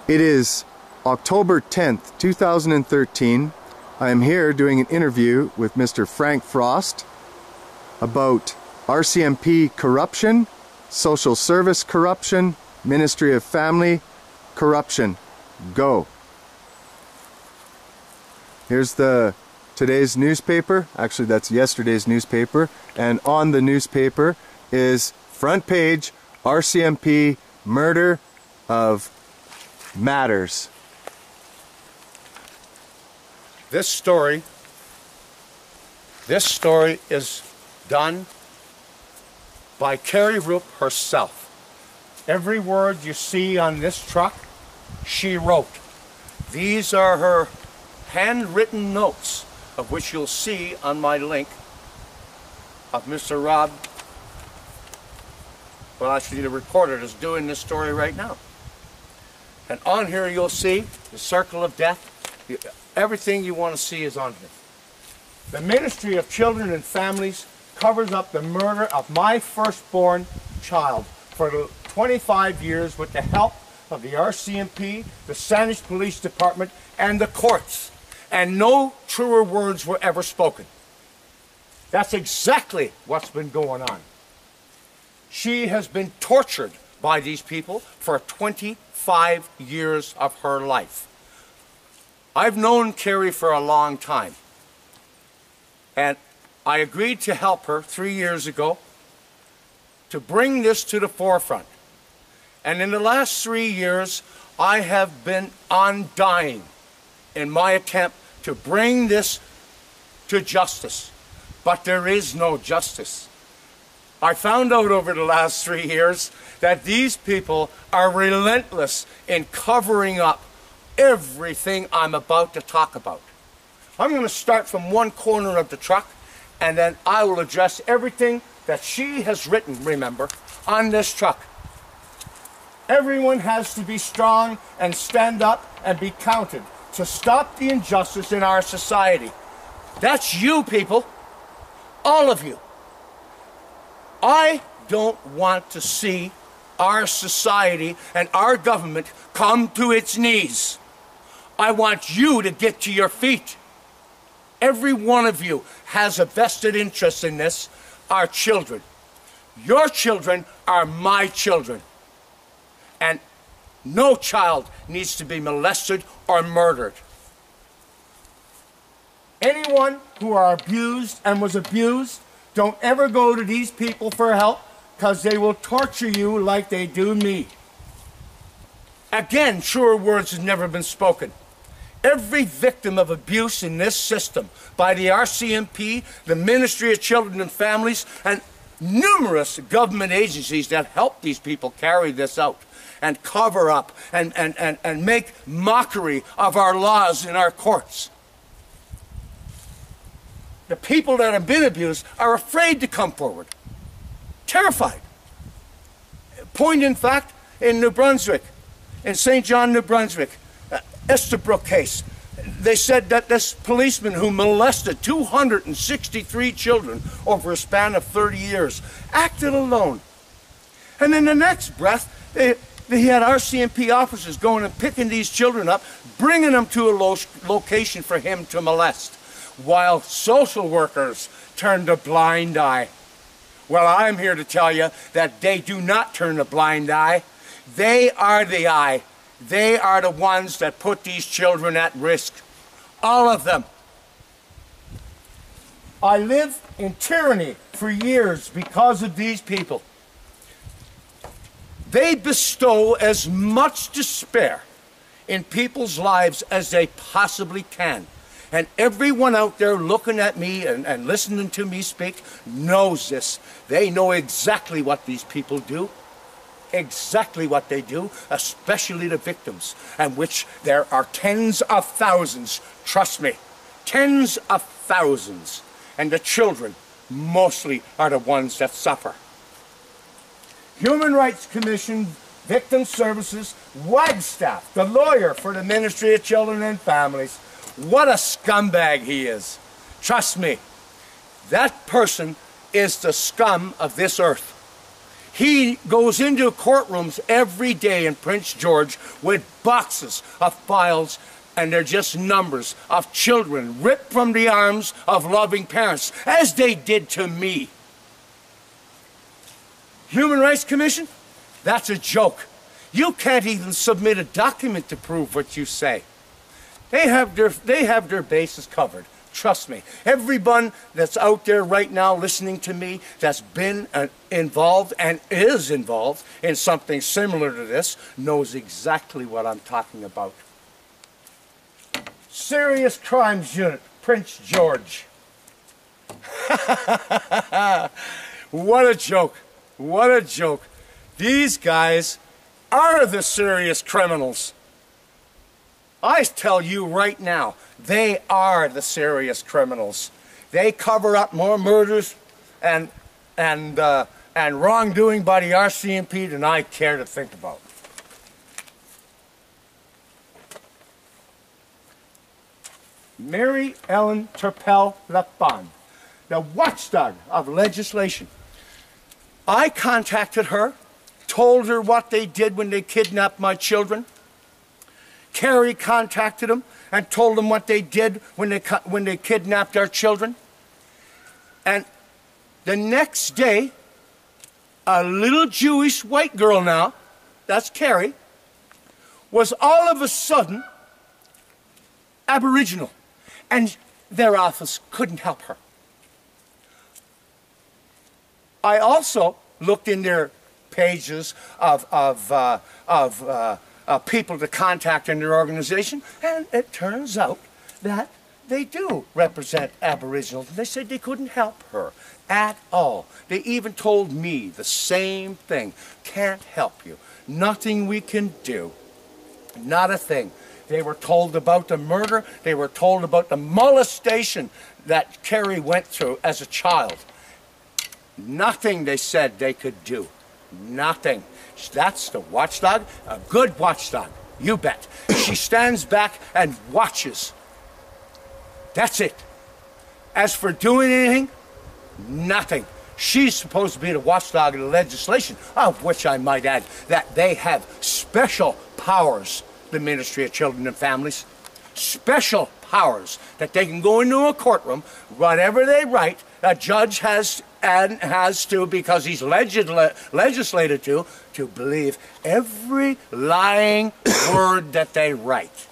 It is October 10th, 2013. I am here doing an interview with Mr. Frank Frost about RCMP corruption, social service corruption, Ministry of Family corruption. Go. Here's today's newspaper. Actually, that's yesterday's newspaper. And on the newspaper is front page, RCMP murder of matters. This story is done by Carrie Roop herself. Every word you see on this truck, she wrote. These are her handwritten notes, of which you'll see on my link of Mr. Rob. Well, actually, the reporter is doing this story right now. And on here you'll see the circle of death. Everything you want to see is on here. The Ministry of Children and Families covers up the murder of my firstborn child for 25 years with the help of the RCMP, the Saanich Police Department, and the courts. And no truer words were ever spoken. That's exactly what's been going on. She has been tortured by these people for 25 years of her life. I've known Carrie for a long time, and I agreed to help her 3 years ago to bring this to the forefront. And in the last 3 years, I have been undying in my attempt to bring this to justice. But there is no justice. I found out over the last 3 years that these people are relentless in covering up everything I'm about to talk about. I'm going to start from one corner of the truck, and then I will address everything that she has written, remember, on this truck. Everyone has to be strong and stand up and be counted to stop the injustice in our society. That's you, people. All of you. I don't want to see our society and our government come to its knees. I want you to get to your feet. Every one of you has a vested interest in this, our children. Your children are my children. And no child needs to be molested or murdered. Anyone who are abused and was abused, don't ever go to these people for help, because they will torture you like they do me. Again, truer words have never been spoken. Every victim of abuse in this system by the RCMP, the Ministry of Children and Families, and numerous government agencies that help these people carry this out and cover up and make mockery of our laws in our courts. The people that have been abused are afraid to come forward, terrified. Point in fact, in New Brunswick, in St. John, New Brunswick, Estabrook case, they said that this policeman who molested 263 children over a span of 30 years acted alone. And in the next breath, they had RCMP officers going and picking these children up, bringing them to a location for him to molest, while social workers turned a blind eye. Well, I'm here to tell you that they do not turn a blind eye. They are the eye. They are the ones that put these children at risk. All of them. I lived in tyranny for years because of these people. They bestow as much despair in people's lives as they possibly can. And everyone out there looking at me and listening to me speak knows this. They know exactly what these people do. Exactly what they do, especially the victims, and which there are tens of thousands, trust me, tens of thousands. And the children mostly are the ones that suffer. Human Rights Commission, Victim Services, Wagstaff, the lawyer for the Ministry of Children and Families. What a scumbag he is. Trust me, that person is the scum of this earth. He goes into courtrooms every day in Prince George with boxes of files, and they're just numbers of children ripped from the arms of loving parents, as they did to me. Human Rights Commission? That's a joke. You can't even submit a document to prove what you say. They have their bases covered. Trust me. Everyone that's out there right now listening to me that's been involved and is involved in something similar to this knows exactly what I'm talking about. Serious Crimes Unit, Prince George. What a joke. What a joke. These guys are the serious criminals. I tell you right now, they are the serious criminals. They cover up more murders and wrongdoing by the RCMP than I care to think about. Mary Ellen Turpel-Lafond, the watchdog of legislation. I contacted her, told her what they did when they kidnapped my children. Carrie contacted them and told them what they did when they kidnapped our children. And the next day, a little Jewish white girl now, that's Carrie, was all of a sudden Aboriginal. And their office couldn't help her. I also looked in their pages of people to contact in their organization, and it turns out that they do represent Aboriginals. They said they couldn't help her at all. They even told me the same thing. Can't help you. Nothing we can do. Not a thing. They were told about the murder. They were told about the molestation that Carrie went through as a child. Nothing they said they could do. Nothing. That's the watchdog, a good watchdog, you bet. She stands back and watches. That's it. As for doing anything, nothing. She's supposed to be the watchdog of the legislation, of which I might add that they have special powers, the Ministry of Children and Families. Special powers that they can go into a courtroom, whatever they write, a judge has to, because he's legislated to believe every lying word that they write.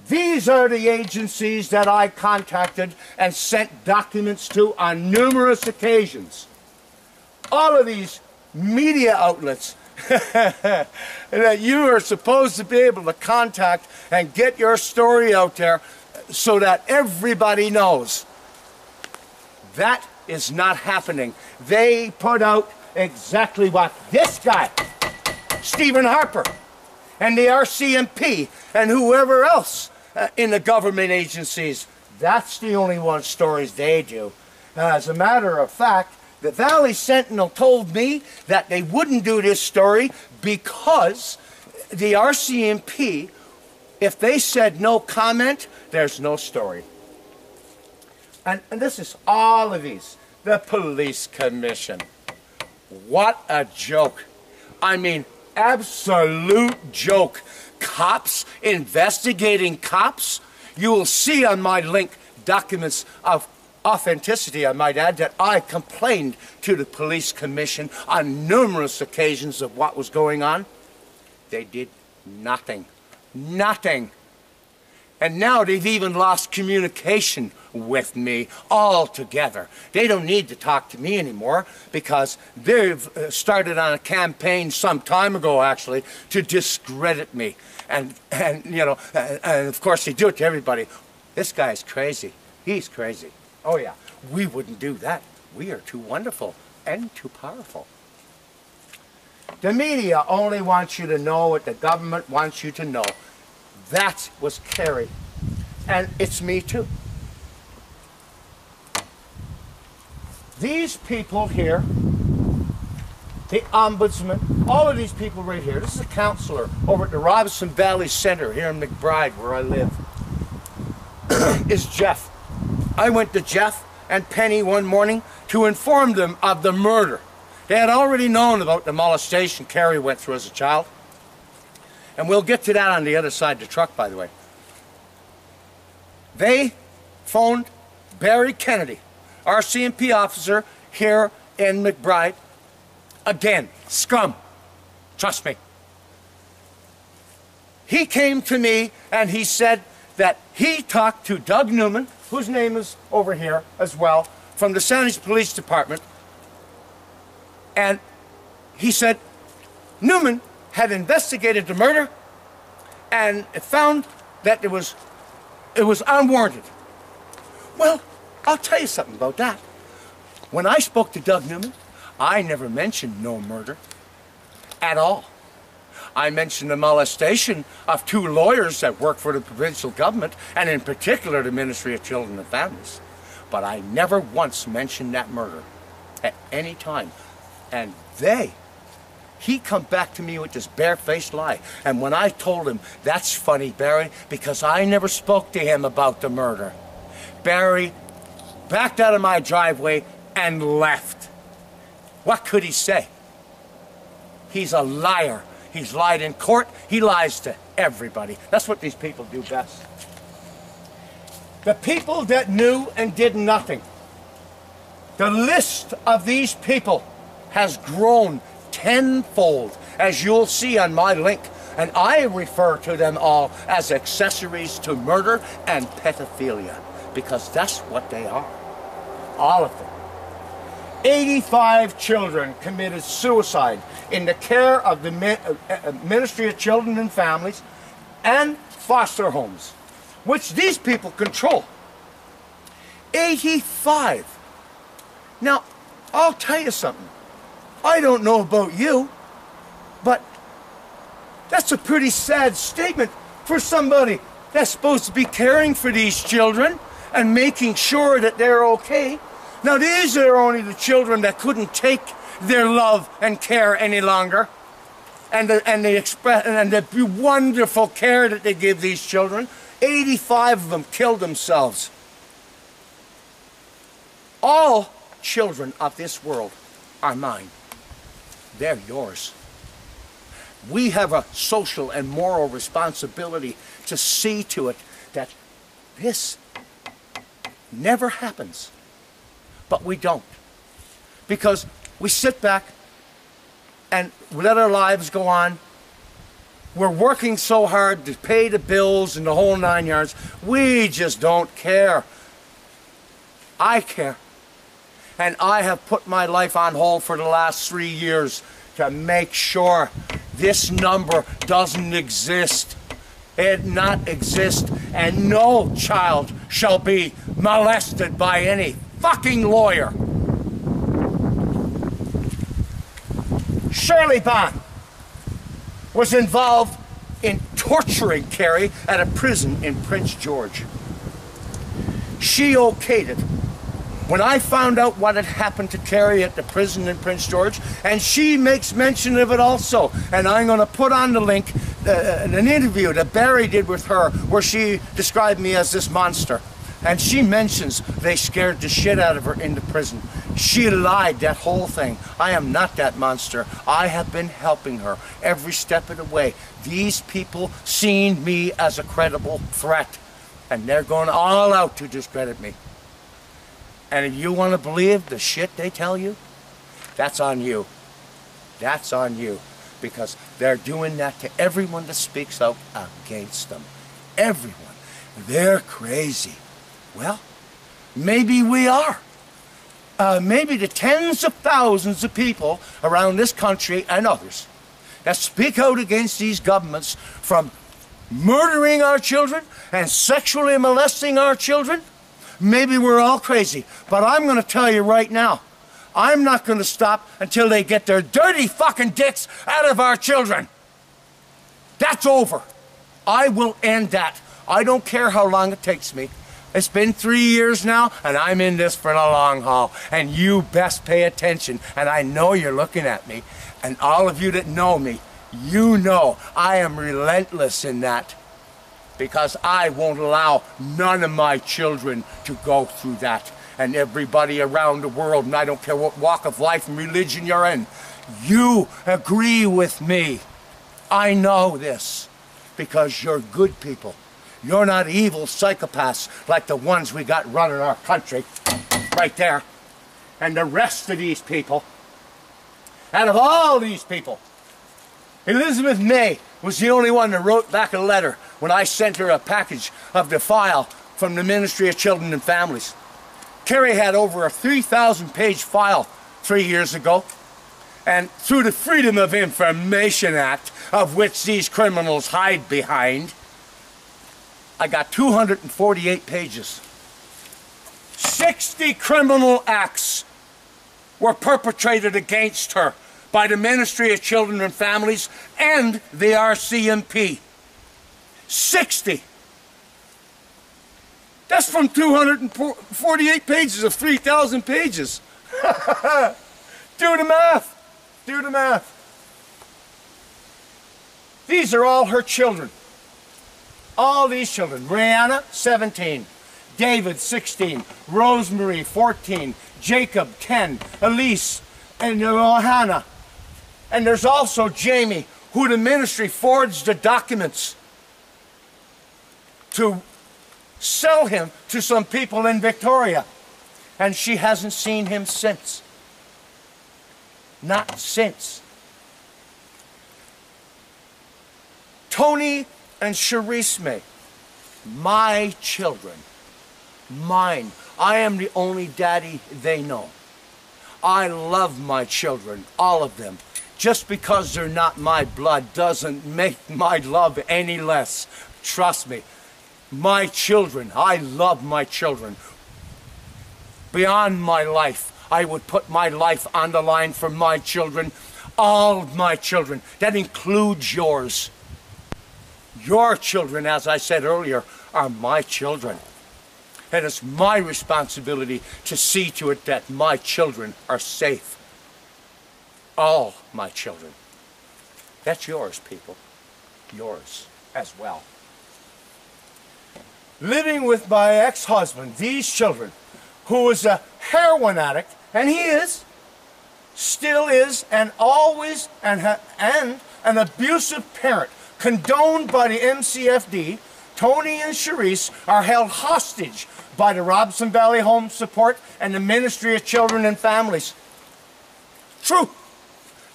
These are the agencies that I contacted and sent documents to on numerous occasions. All of these media outlets that you are supposed to be able to contact and get your story out there so that everybody knows. That is not happening. They put out exactly what this guy, Stephen Harper, and the RCMP, and whoever else in the government agencies, that's the only one stories they do. As a matter of fact, the Valley Sentinel told me that they wouldn't do this story because the RCMP, if they said no comment, there's no story. And this is all of these. The Police Commission. What a joke. I mean, absolute joke. Cops investigating cops. You will see on my link documents of authenticity, I might add, that I complained to the Police Commission on numerous occasions of what was going on. They did nothing. Nothing. And now they've even lost communication with me altogether. They don't need to talk to me anymore because they've started on a campaign some time ago, actually, to discredit me. And of course they do it to everybody. This guy's crazy. He's crazy. Oh yeah, we wouldn't do that. We are too wonderful and too powerful. The media only wants you to know what the government wants you to know. That was Carrie. And it's me too. These people here, the ombudsman, all of these people right here, this is a counselor over at the Robinson Valley Center here in McBride where I live, is Jeff. I went to Jeff and Penny one morning to inform them of the murder. They had already known about the molestation Carrie went through as a child. And we'll get to that on the other side of the truck, by the way. They phoned Barry Kennedy, RCMP officer here in McBride. Again, scum. Trust me. He came to me and he said that he talked to Doug Newman, whose name is over here as well, from the Sandwich Police Department. And he said Newman had investigated the murder and found that it was unwarranted. Well, I'll tell you something about that. When I spoke to Doug Newman, I never mentioned no murder at all. I mentioned the molestation of 2 lawyers that work for the provincial government, and in particular the Ministry of Children and Families. But I never once mentioned that murder at any time. And he come back to me with this barefaced lie. And when I told him, that's funny, Barry, because I never spoke to him about the murder, Barry backed out of my driveway and left. What could he say? He's a liar. He's lied in court. He lies to everybody. That's what these people do best. The people that knew and did nothing. The list of these people has grown tenfold, as you'll see on my link. And I refer to them all as accessories to murder and pedophilia, because that's what they are. All of them. 85 children committed suicide in the care of the Ministry of Children and Families and foster homes, which these people control. 85. Now, I'll tell you something. I don't know about you, but that's a pretty sad statement for somebody that's supposed to be caring for these children and making sure that they're okay. Now, these are only the children that couldn't take their love and care any longer, and the wonderful care that they give these children. 85 of them killed themselves. All children of this world are mine. They're yours. We have a social and moral responsibility to see to it that this never happens. But we don't. Because we sit back and let our lives go on. We're working so hard to pay the bills and the whole 9 yards. We just don't care. I care. And I have put my life on hold for the last 3 years to make sure this number doesn't exist. It not exist, and no child shall be molested by any fucking lawyer. Shirley Bond was involved in torturing Carrie at a prison in Prince George. She okayed it. When I found out what had happened to Carrie at the prison in Prince George, and she makes mention of it also, and I'm going to put on the link an interview that Barry did with her where she described me as this monster. And she mentions they scared the shit out of her in the prison. She lied that whole thing. I am not that monster. I have been helping her every step of the way. These people seen me as a credible threat, and they're going all out to discredit me. And if you want to believe the shit they tell you, that's on you. That's on you. Because they're doing that to everyone that speaks out against them. Everyone. They're crazy. Well, maybe we are. Maybe the tens of thousands of people around this country and others that speak out against these governments from murdering our children and sexually molesting our children, maybe we're all crazy. But I'm going to tell you right now, I'm not going to stop until they get their dirty fucking dicks out of our children. That's over. I will end that. I don't care how long it takes me. It's been 3 years now, and I'm in this for the long haul. And you best pay attention. And I know you're looking at me. And all of you that know me, you know I am relentless in that. Because I won't allow none of my children to go through that. and everybody around the world, and I don't care what walk of life and religion you're in, you agree with me. I know this because you're good people. You're not evil psychopaths like the ones we got running our country right there. And the rest of these people, out of all these people, Elizabeth May was the only one that wrote back a letter when I sent her a package of the file from the Ministry of Children and Families. Kerry had over a 3,000-page file 3 years ago, and through the Freedom of Information Act, of which these criminals hide behind, I got 248 pages. 60 criminal acts were perpetrated against her by the Ministry of Children and Families and the RCMP. 60. That's from 248 pages of 3,000 pages. Do the math. Do the math. These are all her children. All these children. Brianna, 17. David, 16. Rosemary, 14. Jacob, 10. Elise, and Johanna. And there's also Jamie, who the ministry forged the documents to sell him to some people in Victoria. And she hasn't seen him since. Not since. Tony and Charisse May, my children, mine. I am the only daddy they know. I love my children, all of them. Just because they're not my blood doesn't make my love any less. Trust me. My children, I love my children. Beyond my life, I would put my life on the line for my children, all of my children. That includes yours. Your children, as I said earlier, are my children. And it's my responsibility to see to it that my children are safe. All my children. That's yours, people. Yours as well. Living with my ex-husband, these children, who was a heroin addict, and he is, still is, and always, and an abusive parent, condoned by the MCFD, Tony and Charisse are held hostage by the Robson Valley Home Support and the Ministry of Children and Families. True.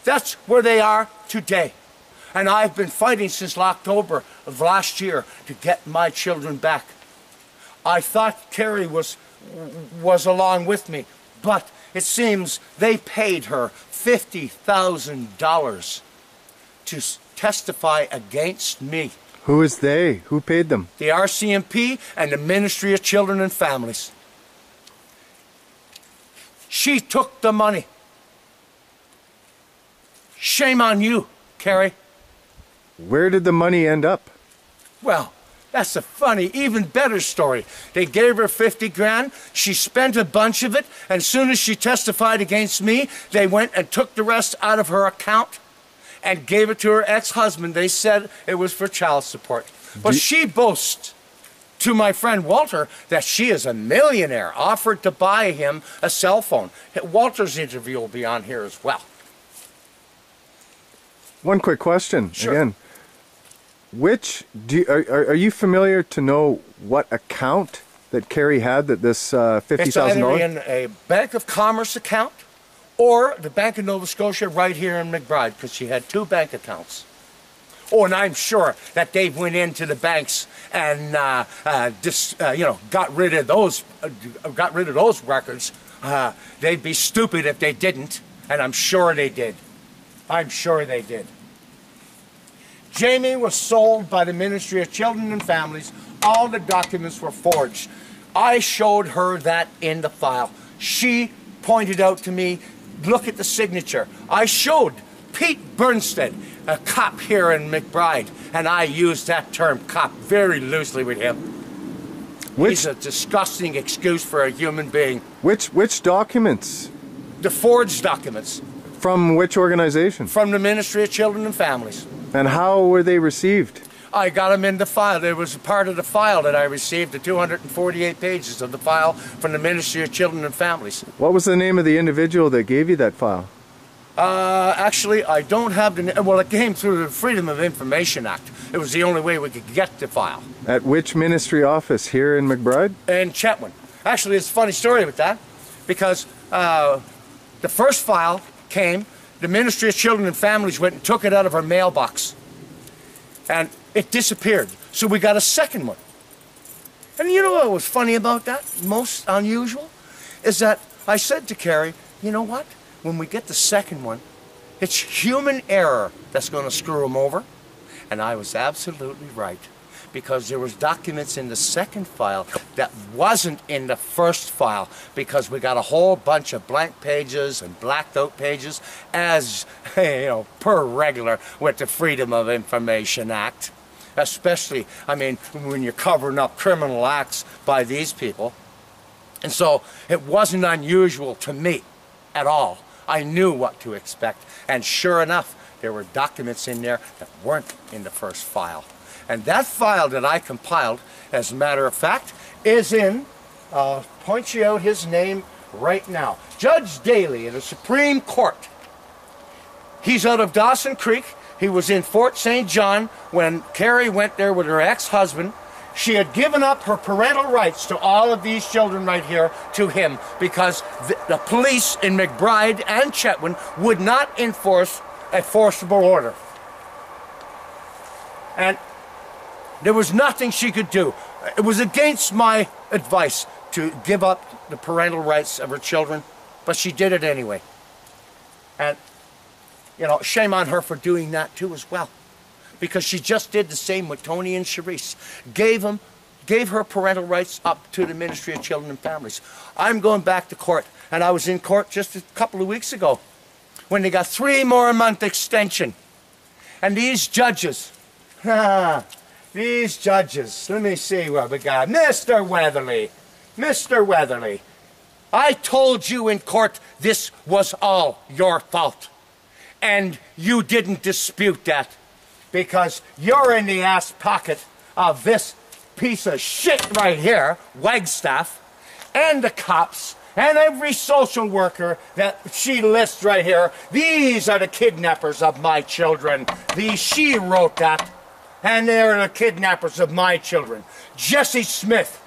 That's where they are today. And I've been fighting since October of last year to get my children back. I thought Kerry was along with me, but it seems they paid her $50,000 to testify against me. Who is they? Who paid them? The RCMP and the Ministry of Children and Families. She took the money. Shame on you, Kerry. Where did the money end up? Well, that's a funny, even better story. They gave her 50 grand, she spent a bunch of it, and as soon as she testified against me, they went and took the rest out of her account and gave it to her ex-husband. They said it was for child support. But she boasts to my friend Walter that she is a millionaire, offered to buy him a cell phone. Walter's interview will be on here as well. One quick question, sure. Again. Are you familiar to know what account that Kerry had that this $50,000? It's either in a Bank of Commerce account or the Bank of Nova Scotia right here in McBride, because she had two bank accounts. Oh, and I'm sure that they went into the banks and got rid of those records. They'd be stupid if they didn't, and I'm sure they did. I'm sure they did. Jamie was sold by the Ministry of Children and Families. All the documents were forged. I showed her that in the file. She pointed out to me, look at the signature. I showed Pete Bernstead, a cop here in McBride, and I used that term cop very loosely with him. He's a disgusting excuse for a human being. Which documents? The forged documents. From which organization? From the Ministry of Children and Families. And how were they received? I got them in the file. It was part of the file that I received, the 248 pages of the file from the Ministry of Children and Families. What was the name of the individual that gave you that file? Actually, I don't have the... Well, it came through the Freedom of Information Act. It was the only way we could get the file. At which ministry office? Here in McBride? In Chetwynd. Actually, it's a funny story with that, because the first file came, the Ministry of Children and Families went and took it out of our mailbox. And it disappeared. So we got a second one. And you know what was funny about that, most unusual, is that I said to Carrie, you know what? When we get the second one, it's human error that's going to screw them over. And I was absolutely right, because there was documents in the second file that wasn't in the first file, because we got a whole bunch of blank pages and blacked out pages, as you know, per regular with the Freedom of Information Act. Especially, I mean, when you're covering up criminal acts by these people. And so it wasn't unusual to me at all. I knew what to expect, and sure enough, there were documents in there that weren't in the first file. And that file that I compiled, as a matter of fact, is in, I'll point you out his name right now, Judge Daly in the Supreme Court. He's out of Dawson Creek. He was in Fort St. John when Carrie went there with her ex-husband. She had given up her parental rights to all of these children right here to him, because the police in McBride and Chetwynd would not enforce a forcible order. And there was nothing she could do. It was against my advice to give up the parental rights of her children, but she did it anyway. And, you know, shame on her for doing that too as well. Because she just did the same with Tony and Charisse. Gave her parental rights up to the Ministry of Children and Families. I'm going back to court, and I was in court just a couple of weeks ago when they got 3 more month extension. And these judges, these judges, let me see what we got. Mr. Weatherly, Mr. Weatherly, I told you in court this was all your fault. And you didn't dispute that, because you're in the ass pocket of this piece of shit right here, Wagstaff, and the cops, and every social worker that she lists right here. These are the kidnappers of my children. She wrote that, and they're the kidnappers of my children. Jesse Smith,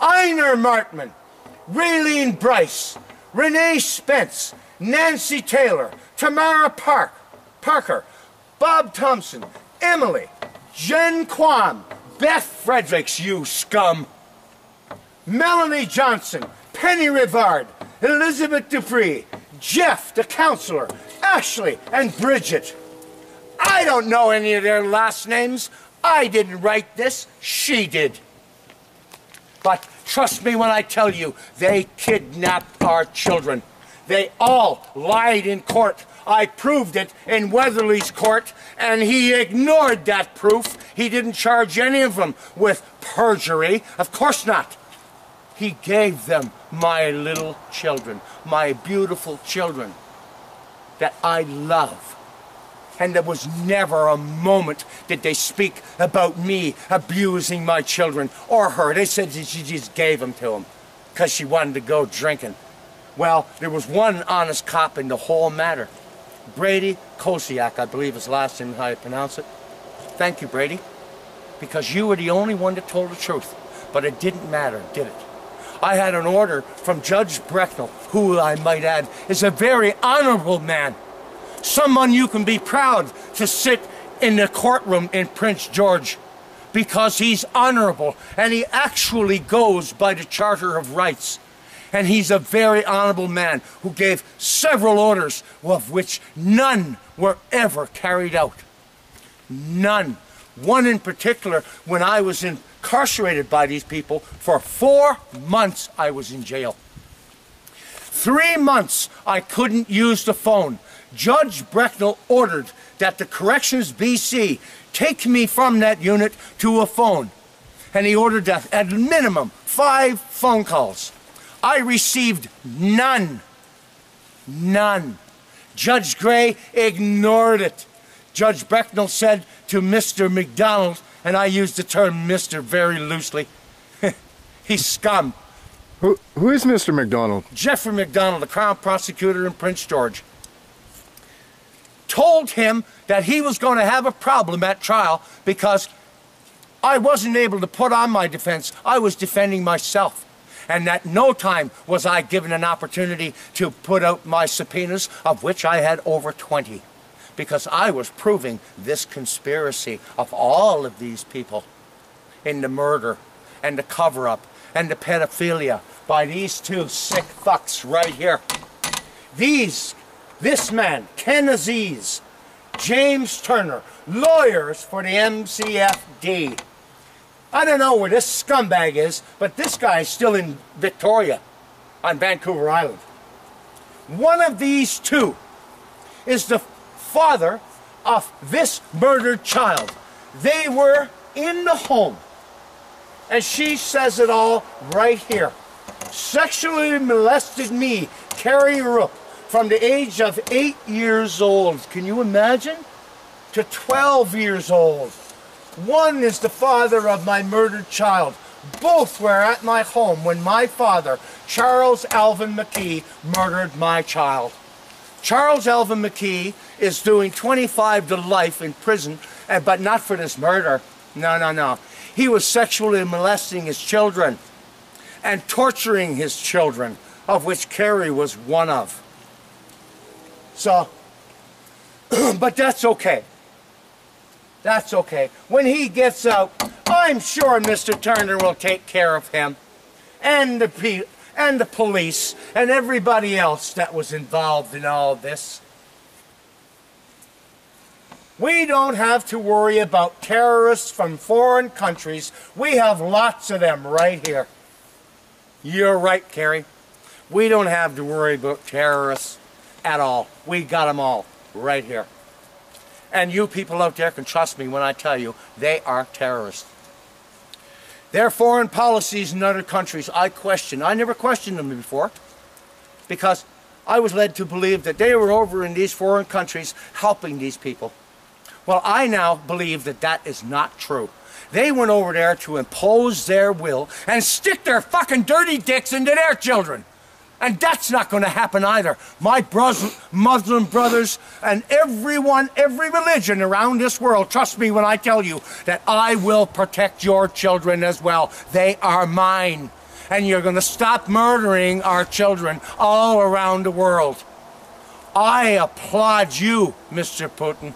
Einar Martman, Raylene Bryce, Renee Spence, Nancy Taylor, Tamara Parker, Bob Thompson, Emily, Jen Kwan, Beth Fredericks, you scum, Melanie Johnson, Penny Rivard, Elizabeth Dupree, Jeff, the counselor, Ashley, and Bridget. I don't know any of their last names. I didn't write this. She did. But trust me when I tell you, they kidnapped our children. They all lied in court. I proved it in Weatherly's court, and he ignored that proof. He didn't charge any of them with perjury. Of course not. He gave them my little children, my beautiful children that I love. And there was never a moment did they speak about me abusing my children or her. They said that she just gave them to him because she wanted to go drinking. Well, there was one honest cop in the whole matter. Brady Kosiak, I believe his last name, how you pronounce it. Thank you, Brady, because you were the only one that told the truth. But it didn't matter, did it? I had an order from Judge Brecknell, who I might add is a very honorable man. Someone you can be proud to sit in the courtroom in Prince George, because he's honorable and he actually goes by the Charter of Rights. And he's a very honorable man who gave several orders, of which none were ever carried out. None. One in particular, when I was incarcerated by these people, for 4 months I was in jail. 3 months I couldn't use the phone. Judge Brecknell ordered that the Corrections BC take me from that unit to a phone. And he ordered that at minimum 5 phone calls. I received none. None. Judge Gray ignored it. Judge Brecknell said to Mr. McDonald And I use the term Mr. very loosely. He's scum. Who is Mr. McDonald? Jeffrey McDonald, the Crown Prosecutor in Prince George, told him that he was going to have a problem at trial because I wasn't able to put on my defense. I was defending myself. And at no time was I given an opportunity to put out my subpoenas, of which I had over 20, because I was proving this conspiracy of all of these people in the murder and the cover-up and the pedophilia by these two sick fucks right here. This man, Ken Aziz, James Turner, lawyers for the MCFD. I don't know where this scumbag is, but this guy is still in Victoria on Vancouver Island. One of these two is the father of this murdered child. They were in the home. And she says it all right here. Sexually molested me, Carrie Rook, from the age of 8 years old. Can you imagine? To 12 years old. One is the father of my murdered child. Both were at my home when my father, Charles Alvin McKee, murdered my child. Charles Alvin McKee is doing 25 to life in prison, but not for this murder. No. He was sexually molesting his children and torturing his children, of which Carrie was one of. So, but that's okay. That's okay. When he gets out, I'm sure Mr. Turner will take care of him and the police and everybody else that was involved in all this. We don't have to worry about terrorists from foreign countries. We have lots of them right here. You're right, Carrie. We don't have to worry about terrorists at all. We got them all right here. And you people out there can trust me when I tell you they are terrorists. Their foreign policies in other countries, I question. I never questioned them before because I was led to believe that they were over in these foreign countries helping these people. Well, I now believe that that is not true. They went over there to impose their will and stick their fucking dirty dicks into their children. And that's not going to happen either. My Muslim brothers and everyone, every religion around this world, trust me when I tell you that I will protect your children as well. They are mine. And you're going to stop murdering our children all around the world. I applaud you, Mr. Putin,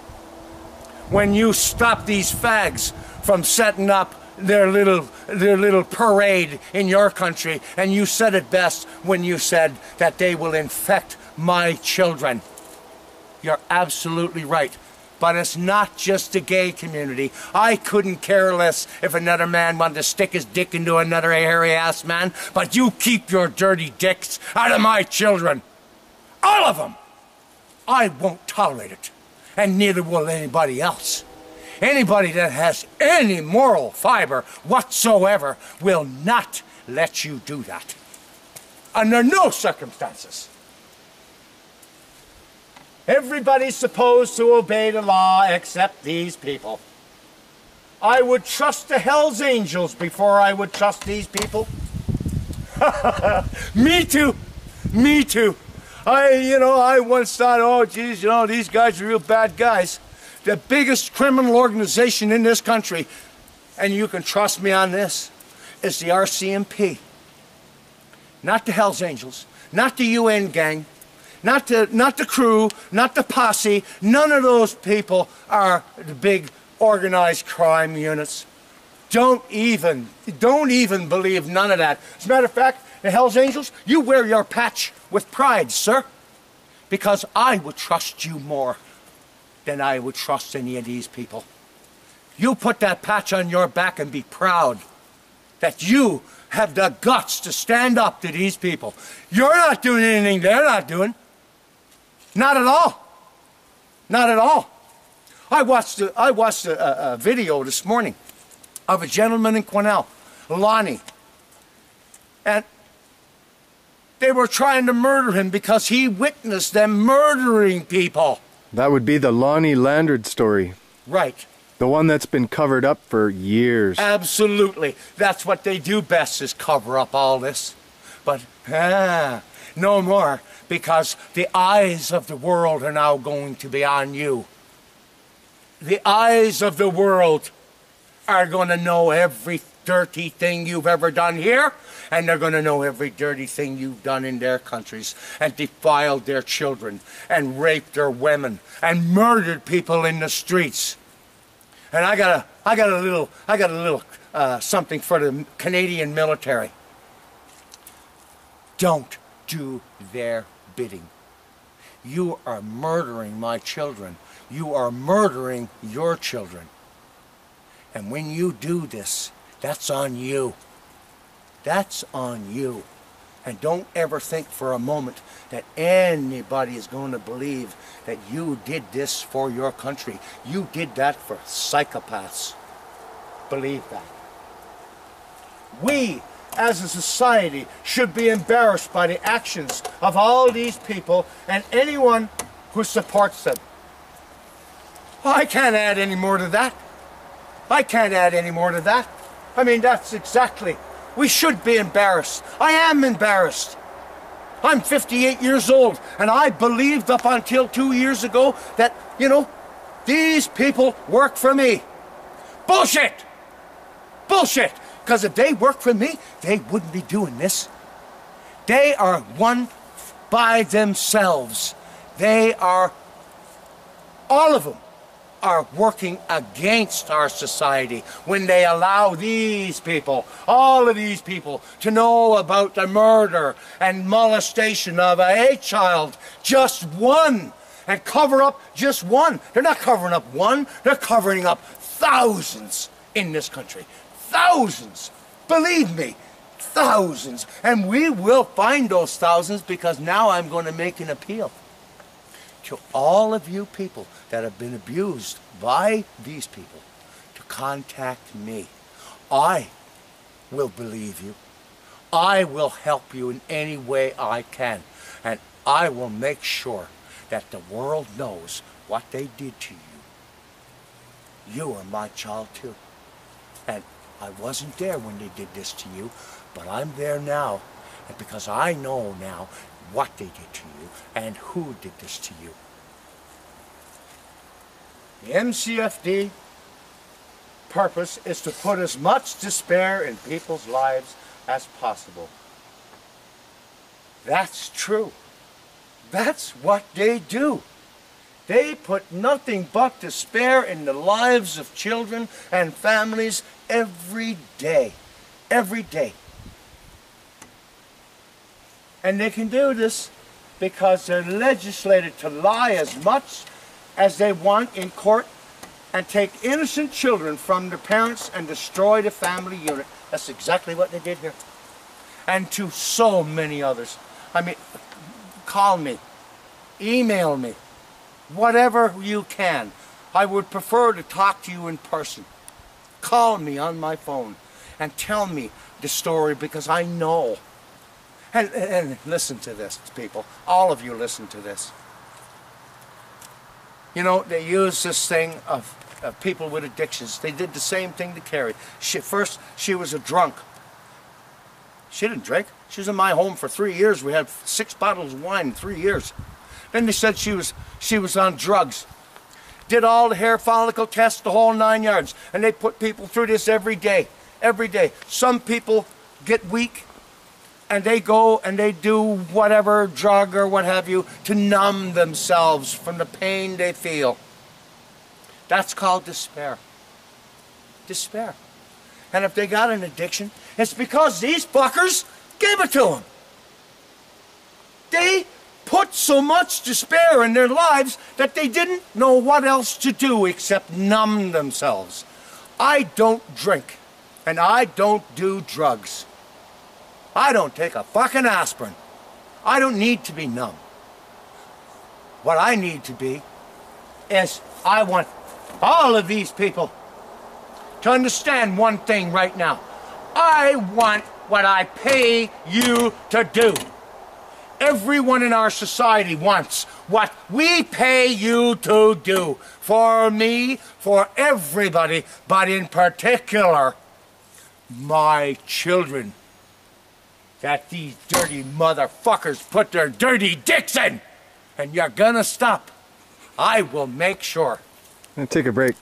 when you stop these fags from setting up their little parade in your country, and you said it best when you said that they will infect my children. You're absolutely right. But it's not just the gay community. I couldn't care less if another man wanted to stick his dick into another hairy-ass man, but you keep your dirty dicks out of my children. All of them. I won't tolerate it, and neither will anybody else. Anybody that has any moral fiber whatsoever will not let you do that. Under no circumstances. Everybody's supposed to obey the law except these people. I would trust the Hell's Angels before I would trust these people. Me too. Me too. I once thought, oh, geez, these guys are real bad guys. The biggest criminal organization in this country, and you can trust me on this, is the RCMP. Not the Hells Angels, not the UN gang, not the crew, not the posse. None of those people are the big organized crime units. Don't even believe none of that. As a matter of fact, the Hells Angels, you wear your patch with pride, sir, because I would trust you more than I would trust any of these people. You put that patch on your back and be proud that you have the guts to stand up to these people. You're not doing anything they're not doing. Not at all. Not at all. I watched a video this morning of a gentleman in Quesnel, Lonnie, and they were trying to murder him because he witnessed them murdering people. That would be the Lonnie Landard story. Right. The one that's been covered up for years. Absolutely. That's what they do best, is cover up all this. But no more, because the eyes of the world are now going to be on you. The eyes of the world are going to know every dirty thing you've ever done here, and they're going to know every dirty thing you've done in their countries, and defiled their children, and raped their women, and murdered people in the streets. And I got a little something for the Canadian military. Don't do their bidding. You are murdering my children. You are murdering your children. And when you do this, that's on you. That's on you. And don't ever think for a moment that anybody is going to believe that you did this for your country. You did that for psychopaths. Believe that. We, as a society, should be embarrassed by the actions of all these people and anyone who supports them. I can't add any more to that. I can't add any more to that. I mean, that's exactly. We should be embarrassed. I am embarrassed. I'm 58 years old, and I believed up until 2 years ago that, you know, these people work for me. Bullshit! Bullshit! Because if they worked for me, they wouldn't be doing this. They are one by themselves. They are, all of them, are working against our society when they allow these people, all of these people, to know about the murder and molestation of a child, just one, and cover up just one. They're not covering up one, they're covering up thousands in this country. Thousands. Believe me, thousands. And we will find those thousands, because now I'm going to make an appeal to all of you people that have been abused by these people to contact me. I will believe you. I will help you in any way I can. And I will make sure that the world knows what they did to you. You are my child too. And I wasn't there when they did this to you, but I'm there now. And because I know now what they did to you and who did this to you. The MCFD purpose is to put as much despair in people's lives as possible. That's true. That's what they do. They put nothing but despair in the lives of children and families every day. Every day. And they can do this because they're legislated to lie as much as they want in court and take innocent children from their parents and destroy the family unit. That's exactly what they did here. And to so many others. I mean, call me, email me, whatever you can. I would prefer to talk to you in person. Call me on my phone and tell me the story, because I know. And listen to this, people. All of you listen to this. You know, they use this thing of people with addictions. They did the same thing to Carrie. First, she was a drunk. She didn't drink. She was in my home for 3 years. We had 6 bottles of wine in 3 years. Then they said she was on drugs. Did all the hair follicle tests, the whole 9 yards. And they put people through this every day. Every day. Some people get weak, and they go and they do whatever drug or what have you to numb themselves from the pain they feel. That's called despair. Despair. And if they got an addiction, it's because these fuckers gave it to them. They put so much despair in their lives that they didn't know what else to do except numb themselves. I don't drink, and I don't do drugs. I don't take a fucking aspirin. I don't need to be numb. What I need to be is, I want all of these people to understand one thing right now. I want what I pay you to do. everyone in our society wants what we pay you to do. For me, for everybody, but in particular, my children. That these dirty motherfuckers put their dirty dicks in. And you're gonna stop. I will make sure. I'm gonna take a break.